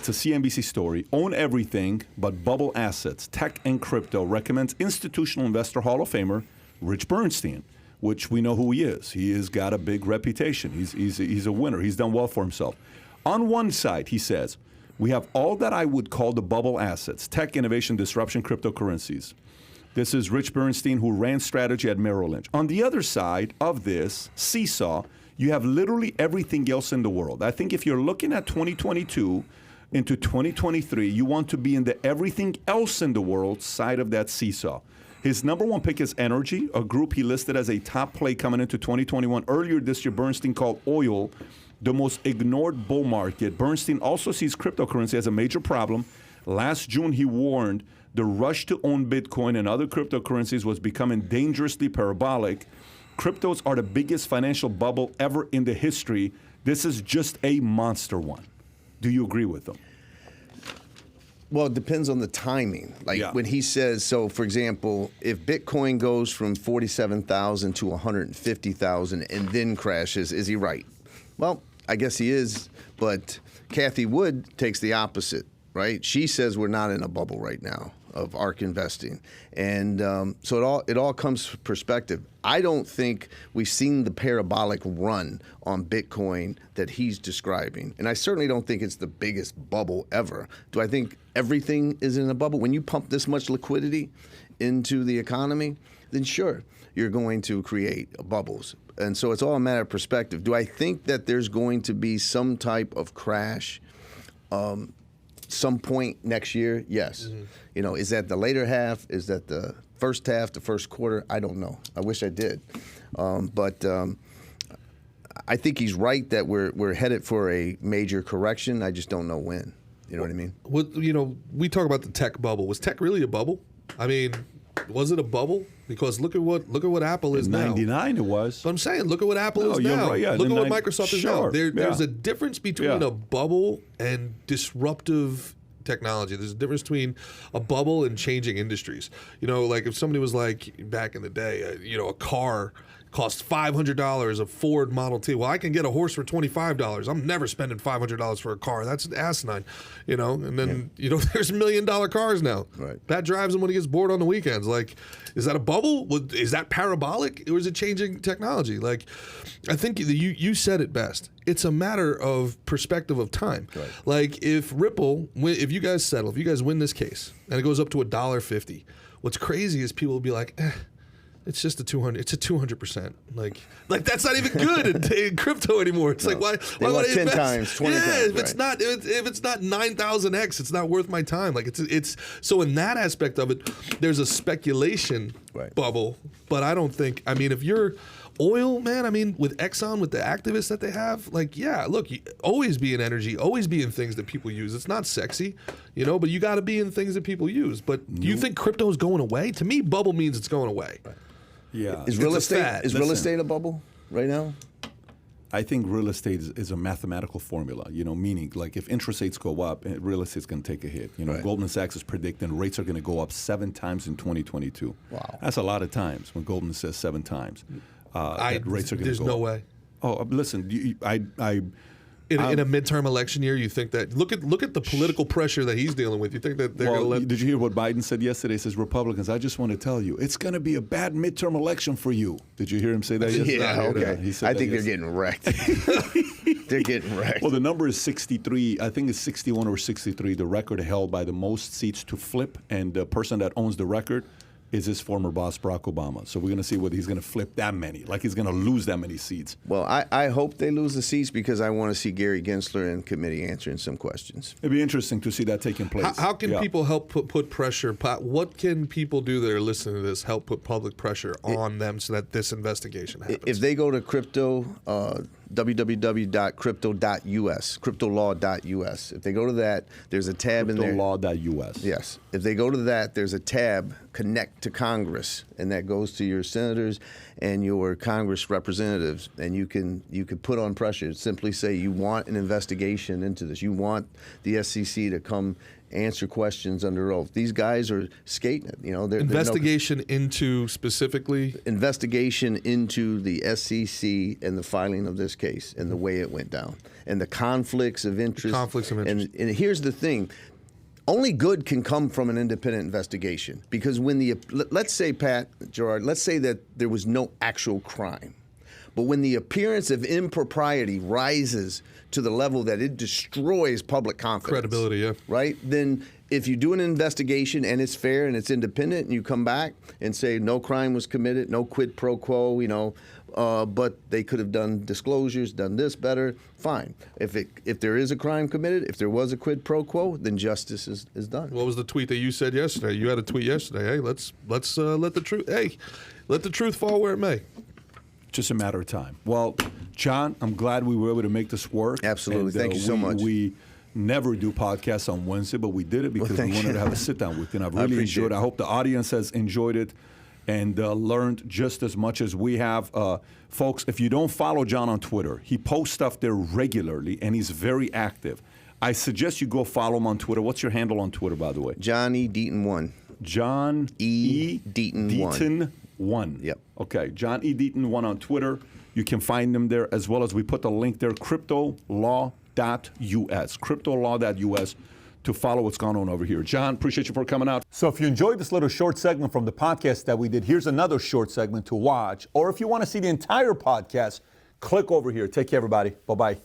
it's a CNBC story. Own everything but bubble assets, tech and crypto, recommends institutional investor Hall of Famer Rich Bernstein, which we know who he is. He has got a big reputation. He's a winner. He's done well for himself. On one side, he says, we have all that I would call the bubble assets, tech, innovation, disruption, cryptocurrencies. This is Rich Bernstein, who ran strategy at Merrill Lynch. On the other side of this seesaw, you have literally everything else in the world. I think if you're looking at 2022 into 2023, you want to be in the everything else in the world side of that seesaw. His number one pick is energy, a group he listed as a top play coming into 2021. Earlier this year, Bernstein called oil the most ignored bull market. Bernstein also sees cryptocurrency as a major problem. Last June, he warned the rush to own Bitcoin and other cryptocurrencies was becoming dangerously parabolic. Cryptos are the biggest financial bubble ever in the history. This is just a monster one. Do you agree with him? Well, it depends on the timing. Like when he says, so for example, if Bitcoin goes from 47,000 to 150,000 and then crashes, is he right? Well, I guess he is, but Cathie Wood takes the opposite, right? She says we're not in a bubble right now of ARK investing. And so it all comes from perspective. I don't think we've seen the parabolic run on Bitcoin that he's describing. And I certainly don't think it's the biggest bubble ever. Do I think everything is in a bubble? When you pump this much liquidity into the economy, then sure, you're going to create bubbles. And so it's all a matter of perspective. Do I think that there's going to be some type of crash some point next year? Yes. Mm-hmm. You know, is that the later half? Is that the first half, the first quarter? I don't know. I wish I did. But I think he's right that we're headed for a major correction. I just don't know when. You know what I mean? You know, we talk about the tech bubble. Was tech really a bubble? I mean, was it a bubble? Because look at what Apple is now. In '99 it was. But I'm saying, look at what Apple is now. Right, yeah. Look at what Microsoft is now. There's a difference between a bubble and disruptive technology. There's a difference between a bubble and changing industries. You know, like if somebody was like back in the day, a car cost $500, a Ford Model T. Well, I can get a horse for $25. I'm never spending $500 for a car. That's asinine, you know. And then there's $1 million cars now. Right. Pat drives them when he gets bored on the weekends. Like, is that a bubble? Is that parabolic, or is it changing technology? Like, I think you said it best. It's a matter of perspective of time. Right. Like if Ripple, if you guys settle, if you guys win this case, and it goes up to $1.50, what's crazy is people will be like, it's just a 200. It's a 200%. Like that's not even good in crypto anymore. It's like why would I 10 invest? times, 20 times. If right. it's not 9,000x, it's not worth my time. Like it's so in that aspect of it, there's a speculation bubble. But I don't think. I mean, if you're oil, man, I mean, with Exxon, with the activists that they have, like, yeah, look, you always be in energy, always be in things that people use. It's not sexy, but you got to be in things that people use. But do you think crypto is going away? To me, bubble means it's going away. Right. Yeah. Is real estate a bubble right now? I think real estate is a mathematical formula, meaning like if interest rates go up, real estate's going to take a hit. Goldman Sachs is predicting rates are going to go up 7 times in 2022. Wow. That's a lot of times when Goldman says 7 times. That rates are going to go up. There's no way. Oh, listen, In a midterm election year, you think that look at the political pressure that he's dealing with. You think that they're going to let? Did you hear what Biden said yesterday? He says, Republicans, I just want to tell you, it's going to be a bad midterm election for you. Did you hear him say that yesterday? Yeah, okay. He said I think they're getting wrecked. They're getting wrecked. Well, the number is 63. I think it's 61 or 63, the record held by the most seats to flip. And the person that owns the record is his former boss, Barack Obama. So we're going to see whether he's going to flip that many, like he's going to lose that many seats. Well, I hope they lose the seats because I want to see Gary Gensler in committee answering some questions. It'd be interesting to see that taking place. How can people help put pressure? What can people do that are listening to this help put public pressure on them so that this investigation happens? If they go to crypto, www.crypto.us, cryptolaw.us. If they go to that, there's a tab in there. Cryptolaw.us. Yes. If they go to that, there's a tab, Connect to Congress, and that goes to your senators and your Congress representatives, and you can put on pressure. Simply say you want an investigation into this. You want the SEC to come answer questions under oath. These guys are skating it. Investigation into specifically? Investigation into the SEC and the filing of this case and the way it went down and the conflicts of interest. And here's the thing. Only good can come from an independent investigation, because let's say, Pat, Gerard, let's say that there was no actual crime. But when the appearance of impropriety rises to the level that it destroys public confidence, credibility, yeah, right? Then if you do an investigation and it's fair and it's independent, and you come back and say no crime was committed, no quid pro quo, but they could have done disclosures, done this better, fine. If there is a crime committed, if there was a quid pro quo, then justice is done. What was the tweet that you said yesterday? You had a tweet yesterday. Hey, let's let the truth fall where it may. Just a matter of time. Well, John, I'm glad we were able to make this work. Absolutely. Thank you so much. We never do podcasts on Wednesday, but we did it because we wanted to have a sit-down with you. And I've really enjoyed it. I hope the audience has enjoyed it and learned just as much as we have. Folks, if you don't follow John on Twitter, he posts stuff there regularly, and he's very active. I suggest you go follow him on Twitter. What's your handle on Twitter, by the way? John E. Deaton 1. John E. Deaton 1. Yep. Okay, John E. Deaton 1 on Twitter. You can find him there, as well as we put the link there, cryptolaw.us, cryptolaw.us, to follow what's going on over here. John, appreciate you for coming out. So if you enjoyed this little short segment from the podcast that we did, here's another short segment to watch. Or if you want to see the entire podcast, click over here. Take care, everybody. Bye-bye.